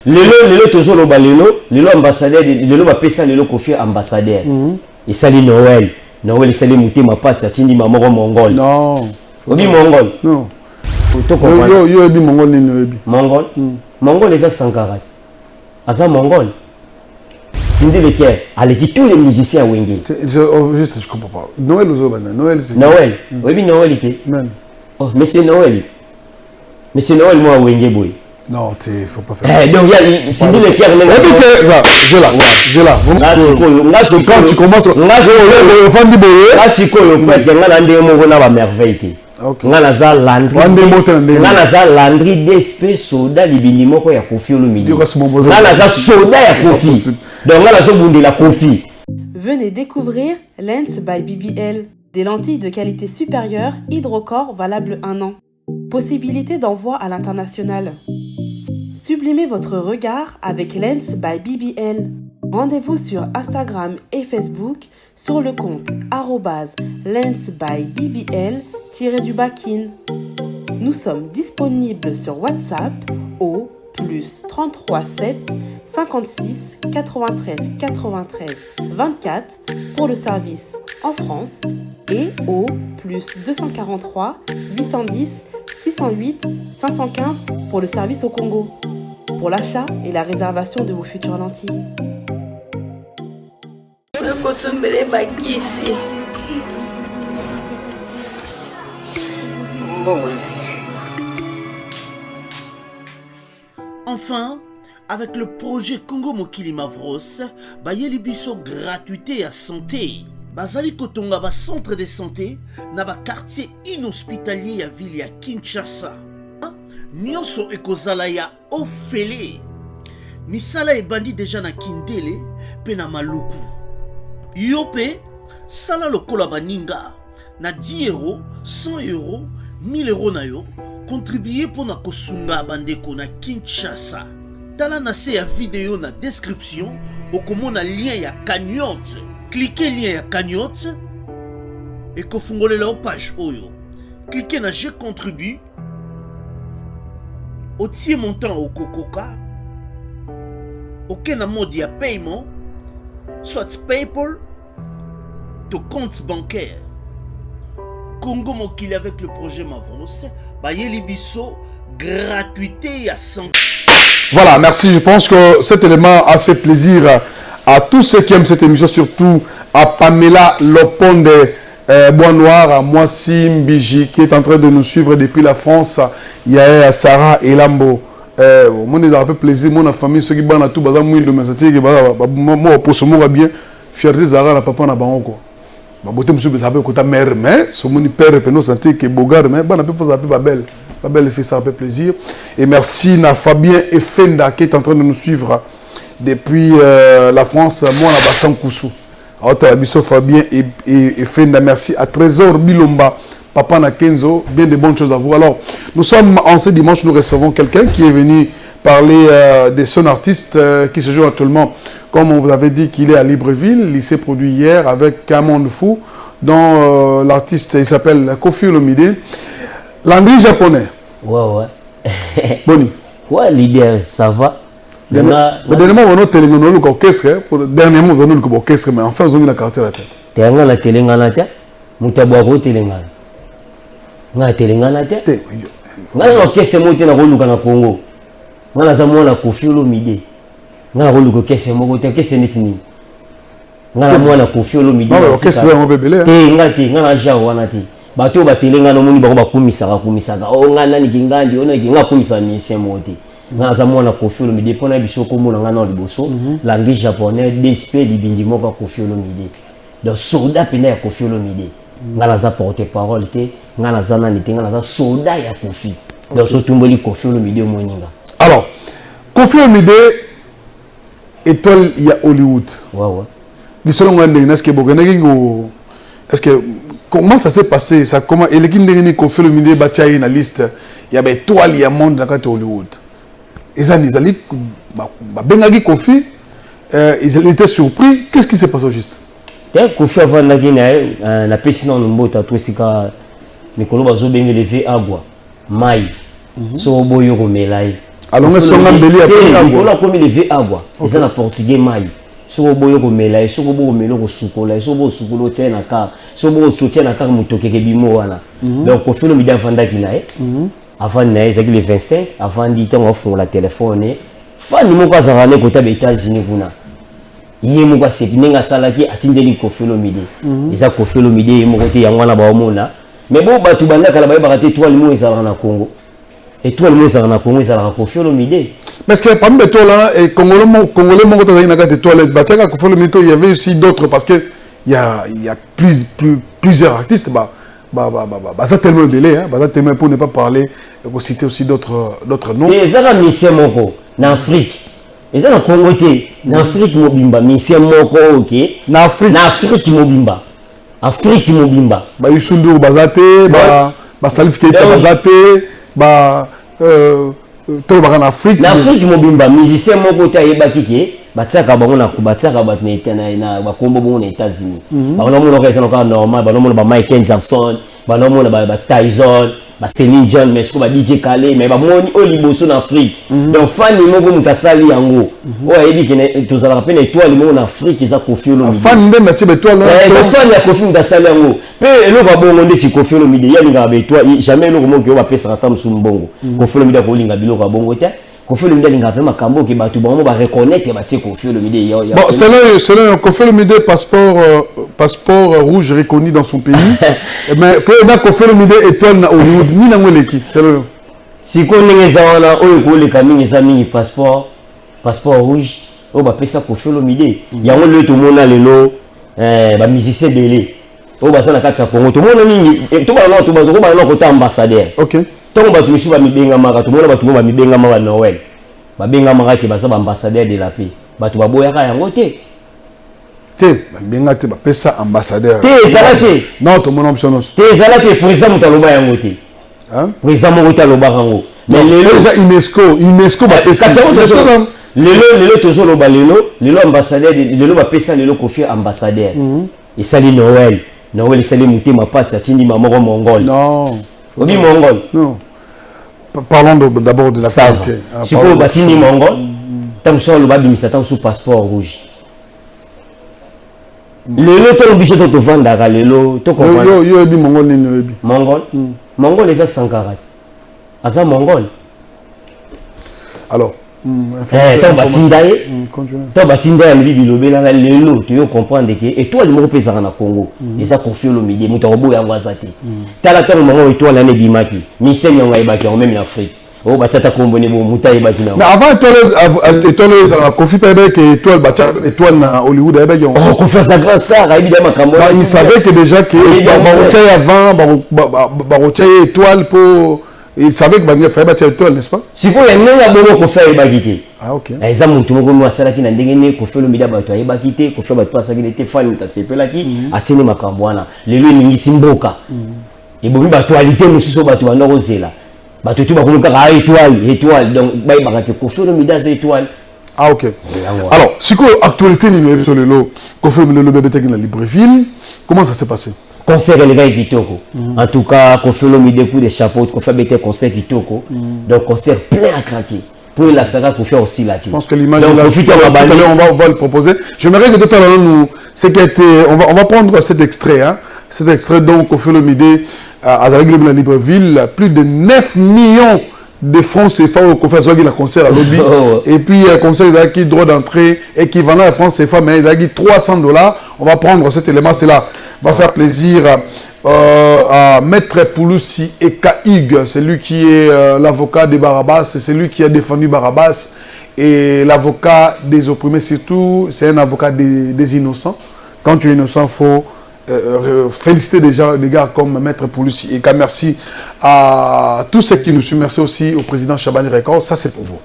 Lelo toujours lelo ambassadeur, lelo bapesa lelo Kofi ambassadeur. Et sali Noël il sali mutema passe atindi mamoko mongol. Non. Obi mongol. Non. Yo obi mongol ni obi. Mongol. Mongol les a 140. Aza mongol. Tindi le cœur, avec tous les musiciens wenge. Juste je comprends pas. Noël aux Obana. Noël c'est Noël. Oui Noël était. Non. Oh mais c'est Noël. Mais c'est Noël moi wenge boy. Non, il faut pas faire ça. Donc, il y a Cindy le cœur. J'ai là. Quand tu commences, Venez découvrir Lens by BBL, des lentilles de qualité supérieure, hydrocore valable 1 an. Possibilité d'envoi à l'international. Sublimez votre regard avec Lens by BBL. Rendez-vous sur Instagram et Facebook sur le compte @Lens by BBL-kin. Nous sommes disponibles sur WhatsApp au +33 7 56 93 93 24 pour le service en France et au +243 810 608 515 pour le service au Congo. Pour l'achat et la réservation de vos futures lentilles. Enfin, avec le projet Congo Mokili Mavros, bayeli biso gratuité à santé. Bazali kotonga ba centre de santé na ba quartier inhospitalier ya ville ya Kinshasa. Nyonso ekozala ya ofele. Misala ebandi deja na Kindele pe na Maluku. Yope sala lokola baninga na 10 €, 100 €, 1000 € na yo contribuer pour na kosunga bandeko na Kinshasa. Tala na se ya vidéo na description okomona lien ya cagnotte. Cliquez lien ya cagnotte et kofungolela o page oyo. Cliquez na je contribue. Otie montant au Kokoka. Aucun mode de paiement, soit PayPal, ton compte bancaire. Congo Mokili avec le projet Mavros, bayeli biso gratuité à 100. Voilà, merci. Je pense que cet élément a fait plaisir à tous ceux qui aiment cette émission, surtout à Pamela Loponde Bois Noir, à Moissi Mbiji qui est en train de nous suivre depuis la France. Il y a Sarah et Lambo. Moi, j'ai un peu plaisir. Mon famille, ceux qui sont tout, moi, pour ce mot bien, fierté Zara, la papa n'a pas encore. Ma beauté, monsieur, vous savez, côté mère, mais, ce mon père, et nous sentir que Bogar, mais, bon, on peut faire ça, belle. La belle fait ça, un peu plaisir. Et merci à Fabien et Fenda qui est en train de nous suivre depuis la France. Moi, on a Bassan Koussou. Alors, Fabien et Fenda, merci à Trésor Bilomba. Papa na Kenzo, bien de bonnes choses à vous. Alors, nous sommes en ce dimanche, nous recevons quelqu'un qui est venu parler de son artiste qui se joue actuellement, comme on vous avait dit qu'il est à Libreville. Il s'est produit hier avec Un Monde Fou, dont l'artiste, il s'appelle Kofi Olomide. L'anglais japonais. Ouais. Boni. Ouais, l'idée, ça va. Mais dernièrement, on a télé orchestre. Dernièrement, on a orchestre, mais enfin, on a une carte à la tête. T'es un la télé en la tête. Moutaboabo télé. Nga telengana te nga orchestre monté na roluka na Congo nga za mwana Kofi Olomide nga roluka orchestre moko te orchestre nitini nga mwana Kofi Olomide non orchestre mo bebele te nga na jaro wana te bato ba telengana moni bako bakumisaka o nga nani kingandi ona kinga kumisa ni semote nga za mwana Kofi Olomide pona biso komona nga na liboso langue japonais DSP libindi moko Kofi Olomide donc soldat pena ya Kofi Olomide nga naza porte-parole te nga naza nani te nga naza soldat ya Kofi donc sotumboli Kofi Olomide moninga. Alors Kofi Olomide étoile ya Hollywood. Ouais. Est-ce que comment ça s'est passé ça comment et l'équipe de Kofi Olomide batia une liste il y avait étoile ya monde dans le Hollywood. Et ça les ali bengaki Kofi ils étaient surpris. Qu'est-ce qui s'est passé au juste? Kofi avant na pesi na mbota to sika mikolo bazo benge lever agua mai so boyo ko melai Alors, on a mbeli à on a commis les V agua. Ils ont un portugais maï. Sur le boyo comme là, sur le boyo comme là, sur le boyo sukulo tiens na car, sur le boyo soutien na car mutoke kebimo wana. Donc on fait le midi avant d'akinae. Avant nae, c'est les 25. Avant dit on offre la téléphone. Fan ni moko azarane kota be États-Unis kuna. Iye moko sekinenga salaki atindeli ko fait le midi. Ils a ko fait le midi moko te yangwana ba omona. Mais bon batu banda kala ba bakate étoile mo ezala na Congo. Étoile mo ezala na Congo ezala ko fait le midi. Parce que parmi les toiles là, et Congolais mon côté na gate toiles, bah tiens qu'on fait le midi, il y avait aussi d'autres parce que il y a plusieurs artistes ça tellement belé hein, ça tellement pour ne pas parler, pour citer aussi d'autres noms. Et ça la mission moko en Afrique. Et ça na Congo té, en Afrique mobimba mission moko OK. En Afrique mobimba. Afrique mobimba. Ba Yusundu bazate, ba Salif Keita bazate, ba tout le en Afrique. En Afrique mobimba musicien moko té yebaki ke batiaka bango na kubatiaka bat na ba kombo bongo na États-Unis. Ba on mona ka ça normal, ba on mona ba Michael Jackson, ba on mona ba Tyson, ba Celine Dion, mais ko ba DJ Khaled, mais ba moni o liboso na Afrique. Donc fan ni moko mutasali yango. O yebi ke to zala rappel étoile mo na Afrique za Koffi Olomide. Fan nde match étoile là. Fan ya Koffi mutasali yango. Pe eloko bongo ndeti Koffi Olomide ya linga ba étoile, jamais eloko mo ke o ba pesa kata musumbongo. Koffi Olomide ko linga biloko bongo te. Koffi Olomide linga pe makambo ke batu bango ba reconnaître ba tie Koffi Olomide ya. Bon, c'est Koffi Olomide passeport rouge reconnu dans son pays. Mais pour na Koffi Olomide étoile na Hollywood ni na ngoleki, c'est le si ko ndenge za wana oyo ko le kamingi za mingi passeport rouge o ba pesa Koffi Olomide yango le to mona lelo ba musicien belé o ba sana kati ya Congo to mona mingi to ba na ko ta ambassadeur. OK. Tant ba tu ba mibenga maka to mona ba tu ba mibenga maka Noël ba benga maka ke ba sa ba ambassadeur de la paix ba tu ba boya ka yango te ba benga te ba pesa ambassadeur te zalate non to mona option te zalate président mutaloba yango te hein président mo mutaloba yango mais déjà UNESCO ba pesa lelo tozo loba lelo ambassadeur lelo ba pesa lelo Koffi ambassadeur et sali Noël sali mutema passe atindi mamoko mongol non obi mongol non. Parlons d'abord de la qualité. Si vous batini mongol, tant que le babi misata sous passeport rouge. Le lot on obligé de te vendre à le lot. Yo ebi mongol ni ebi. Mongol les a 140. Asa mongol. Alors. Tant batindaye. Tant batindaye le bibi lobela le lot tu yo comprendre que étoile mo pesa na Congo. Et ça Koffi Olomide mutobo ya ngwazati. Tala tant mongo étoile na bimaki. Misemi nga ibaki en même en Afrique. Oh batata kombone bo mutaye baki na. Mais avant étoile ça Koffi pebe que étoile batia étoile na Hollywood ebe yo. Oh Koffi sa grande star évidemment kambo. Il savait que déjà que barotia avant barotia étoile pour il savait que Bagné fait battre étoile, n'est-ce pas? Si vous avez un bon Koffi Olomide. Ah OK. Eza muntu moko mo asala ki na ndenge ne Koffi Olomide bato ayeba kite Koffi bato asaki nete fan mutasepela ki atini makambo wana lelo ningisi mboka. Et bomi bato alité mususu bato banda kozela. Bato tu bakoluka ka étoile donc bayi bakake Koffi Olomide az étoile. Ah OK. Alors, si quoi actualité ni sur le lot Koffi Olomide bébé teki na Libreville, comment ça s'est passé? Concert les gars kitoko. En tout cas, Koffi Olomide coup de chapeau, Koffi bete concert kitoko. Donc concert plein à craquer. Pour l'accélérer pour faire aussi là. Je pense que l'image on va le proposer. J'aimerais que tout à l'heure nous c'est qui était on va prendre cet extrait hein. Cet extrait donc Koffi Olomide à Libreville, plus de 9 millions de francs CFA au Koffi Olomide la concert à lobby et puis concert ils qui droit d'entrée équivalent à francs CFA mais ils ont $300. On va prendre cet élément, c'est là. On va faire plaisir à Maître Pouloussi et Kaïg, c'est lui qui est l'avocat de Barabas, c'est lui qui a défendu Barabas et l'avocat des opprimés surtout, c'est un avocat des innocents. Quand tu es innocent, il faut féliciter déjà des gars comme Maître Pouloussi et Kaïg. Merci à tous ceux qui nous suivent, merci aussi au président Chabani Record, ça c'est pour vous.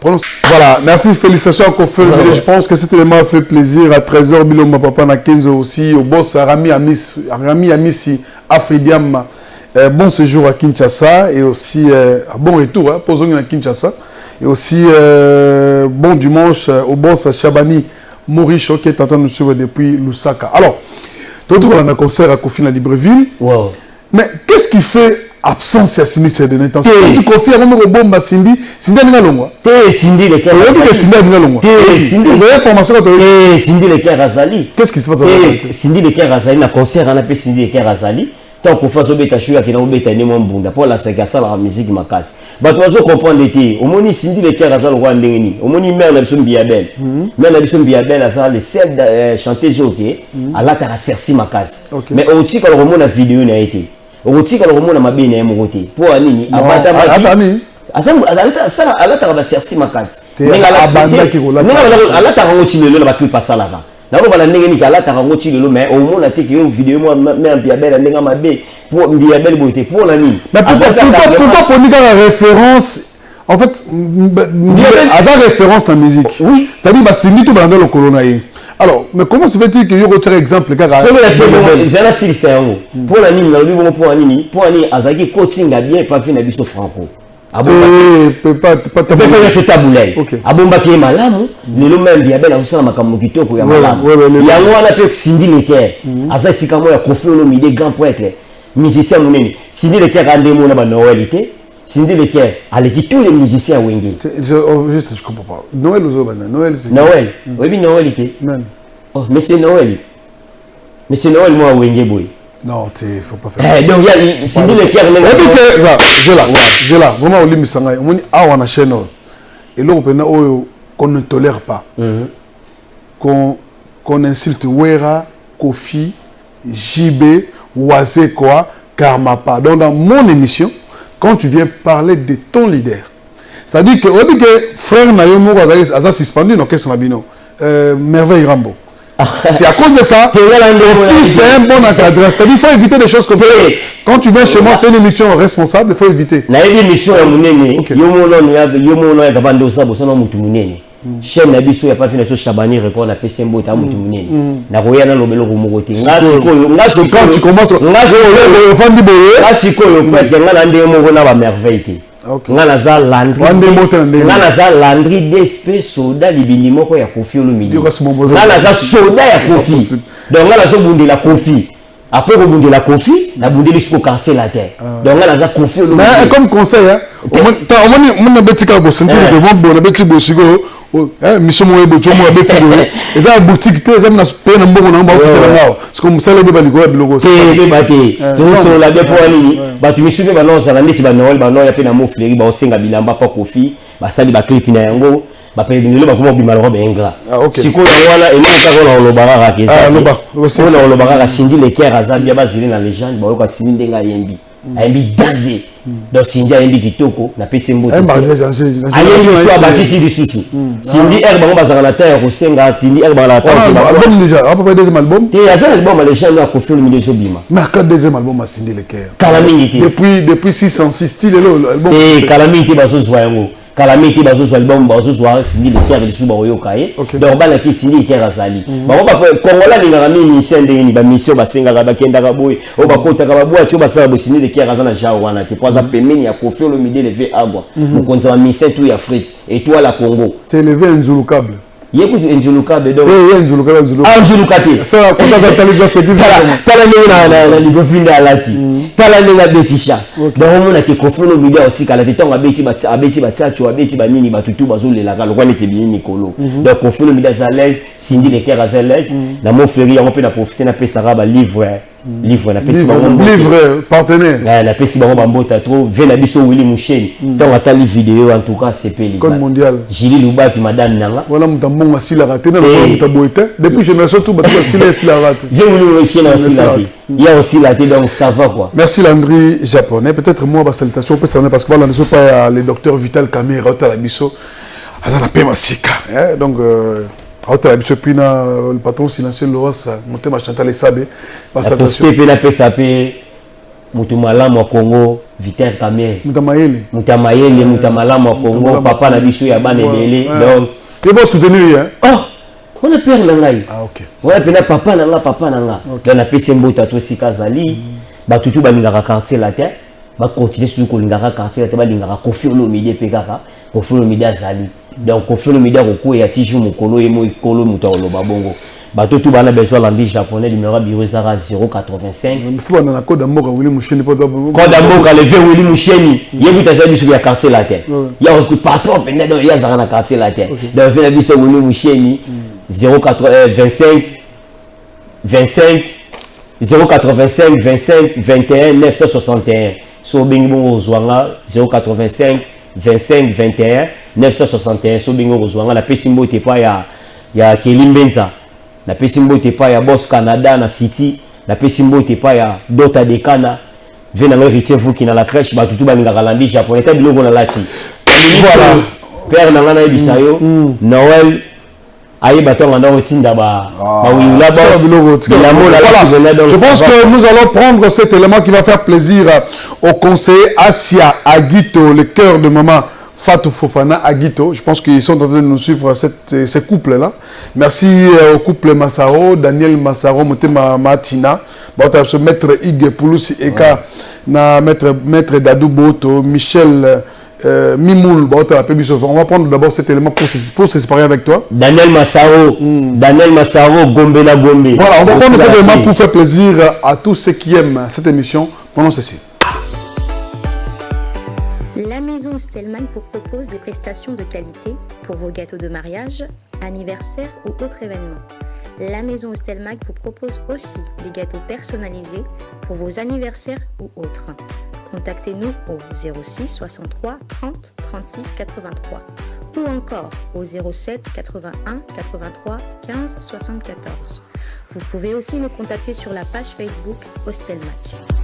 Voilà, merci, félicitations à Koffi Olomide. Je pense que cet élément a fait plaisir à Trésor Biloma Papa Nakenzo aussi, au boss Rami Amissi Afridiam. Bon séjour à Kinshasa et aussi bon retour, hein, posons à Kinshasa. Et aussi bon dimanche au boss Chabani Moricho qui est en train de nous suivre depuis Lusaka. Alors, tout le monde a un concert à Koffi à Libreville. Wow. Mais qu'est-ce qui fait absence ya Cindy c'est de l'intention. Tu confies à mon bomba Cindy n'est longwa. Cindy le cœur. Cindy n'est longwa. Cindy formation Cindy le cœur Azali. Qu'est-ce qui se passe? Cindy le cœur Azali na concert on appelle Cindy le cœur Azali. Tant qu'on fait beta chouya qui na beta ne mon bunda pour la ça la musique makas. Ba tu comprendre été. Au moni Cindy le cœur Azali roi ndengeni. Au moni mère na biso biabel. Mère na biso biabel azali le seul chanteuse OK. Ala ta sersi makas. Mais au tika le remona vidéo na été. Otika le remona mabene ya mokote po anini abata maki asamu alata ba sersi makasi ninga abanda ki kola ninga alata ngoti lelo na bakli pasalaka nabo bala ndenge ni alata ngoti lelo mais au mona te ki yo vidéo mo mais mbia bela ndenge mabe po mbia bela bote po nani mais pourquoi pour nika la référence en fait asa référence la musique oui c'est-à-dire ba sindi to banda le corona yi. Alors, mais comment se fait-il que vous retirez exemple car c'est la c'est pour la nini na pour nini azaki coaching bien pas fin na biso franco pas faire ce taboulay abomba ki malamu lelo même bien bela sala makambo kitoko ya malamu yango wana pe Cindy Leker azaki sikamo ya Koffi Olomide grand poète musicien munene Cindy Leker andemo na ba Noëlité Cindy Leker aleki tous les musiciens wenge. Juste je comprends pas. Noël aux Obana. Noël c'est Noël. Oui, Noëlité. Non. Oh, mais c'est Noël. Mais c'est Noël moi wenge boy. Non, il faut pas faire. Donc il y a Cindy Leker j'ai là vraiment au limite sanga. On dit ah on a chaîne. Et là on peut qu'on ne tolère pas. Qu'on insulte Wera, Kofi, JB, Oise quoi, Karma pas. Donc dans mon émission quand tu viens parler de ton leader, c'est-à-dire que frère Nayomo a suspendu nos questions Nabino, Merveille Rambo. C'est à cause de ça, c'est un bon encadreur. C'est-à-dire qu'il faut éviter des choses comme ça. Quand tu viens chez moi, c'est une émission responsable, il faut éviter. La émission est monnaie, yomono ya kabando sabo sana mutu munene. Chaîne na biso ya pas fina so Chabani répond à PC Mbota mutu munene. Na koya na lobelo ko mokote. Ngaso quand tu commences ngaso fandi boye. Ngaso ko yo kwete ngana ndenge moko na ba merveille. Ngana za Landry DSP soda libindi moko ya Koffi Olomide. Ngana za soda ya Koffi. Donc ngana so bundi la Koffi. Après on bundi la Koffi, na bundi jusqu'au quartier la terre. Donc ngana za Koffi Olomide. Mais comme conseil hein, on a betika bo sentir de bon na beti bo sigo. Mission mo eboto mo beti bo. Eza boutique te eza na pe na mbongo na mba ofite na ngao. Parce que musala be baliko ya biloko. Te bate. Tout sur la bien pour ani. Ba tu misube ba non ça la ndeti ba Noël ba non ya pe na mo fleri ba osenga bilamba pa Koffi. Ba sali ba clip na yango. Ba pe ndelo ba kuma bimalo ba engra. Siko ya wana eleka ko na olobara ka kesa. On a olobara Cindy Leker azabia ba zili na légende ba ko Cindy ndenga yembi. Ayembi daze. Donc Cindy ayembi kitoko na PC Mbote. Ayembi so abakisi lisusu. Cindy bango bazaka na terre ko senga Cindy bango na terre. Album déjà, à peu près deuxième album. Te ya ça album les gens na Koffi Olomide so bima. Mais quand deuxième album à Cindy Leker. Calamity. Depuis 606 style l'album. Te Calamity baso so yango. Calamity baso so album baso so Cindy Leker lisu ba oyoka ye. Donc bana ki Cindy Leker azali. Bango ba Kongola ninga mini sende ni ba mission basenga ka bakenda ka boy. O ba kota ka ba bwa tio basala bo Cindy Leker azana jao wana te poza pemeni ya Koffi Olomide levé agua. Mukonza wa mission tout ya Afrique et toi la Congo. C'est levé un Zulu câble. Yécoute Njulukabe donc Njulukate ça quand ça tali déjà c'est tala na libofinda alati tala na betisha donc on a que Koffi Olomide otika la tonga beti ba tchacho abeti ba nini batutu bazolela ka lokwa neti bini nikolo donc Koffi Olomide à l'aise Cindy Leker à l'aise na mon frère on peut na profiter na pesa ba livre na pesi livre partenaire na pesi ba mbota trop vena biso Willy Musheni donc atali vidéo en tout cas c'est peli comme mondial Jili Lubaki madame nanga voilà mutambo asila raté na mutaboite depuis génération tout bato asila raté je voulais aussi na asila raté il y a aussi raté donc ça va quoi. Merci Landry japonais peut-être moi ba salutation peut être parce que voilà ne sont pas les docteurs Vital Camera ta la biso azana pema sika donc Autre habitude pina le patron silencieux Loas monter ma Chantal Sabé parce que pena pesa pe mutumala mo Congo Vital Camera mutamayele mutamala mo Congo papa na biso ya bana belé donc tu vas soutenir hein. Oh on a peur na ngai OK on a pena papa na nga donc na pesa mbota to sikazali ba tutu ba lingaka quartier la terre ba continuer sur ko lingaka quartier la terre ba lingaka Koffi Olomide pe kaka Koffi Olomide azali donc Koffi Olomide ko ya tiju mukolo yemo ikolo muta oloba bongo bato tout bana besoin landi japonais numéro bureau ezaka 085 il faut dans la code d'amour Willy Moucheni pas code d'amour le vieux Willy Moucheni yebi taza biso ya quartier latin ya patron penda donc ya zaka na quartier latin donc fait biso Willy Moucheni 085 25 085 25 21 961 so bengi bongo zwanga 085 25 21 961 so bengi zwanga la pesimbo te pa ya Kelimbenza la pesimbo te pa ya Boss Canada na City la pesimbo te pa ya Dota Dekana vena ngo héritier vous qui na la crèche ba tutu ba ngaka landi japonais ta biloko na lati voilà père na ngana bisayo Noël aïe baton en rotinda ba voilà. Je pense que nous allons prendre cet élément qui va faire plaisir au conseiller Asia Aguito, le cœur de maman Fatou Fofana Aguito. Je pense qu'ils sont en train de nous suivre ces couples-là. Merci au couple Massaro, Daniel Massaro, Motema Matina, maître Ig Pouloussi Eka, maître Dadou Boto, Michel Mimoul, on va prendre d'abord cet élément pour se séparer avec toi. Daniel Massaro, Gombe la Gombe. Voilà, on va prendre cet élément pour faire plaisir à tous ceux qui aiment cette émission. Pendant ceci. La maison Stelman vous propose des prestations de qualité pour vos gâteaux de mariage, anniversaire ou autres événements. La maison Stelman vous propose aussi des gâteaux personnalisés pour vos anniversaires ou autres. Contactez-nous au 06 63 30 36 83 ou encore au 07 81 83 15 74. Vous pouvez aussi nous contacter sur la page Facebook Hostelmac.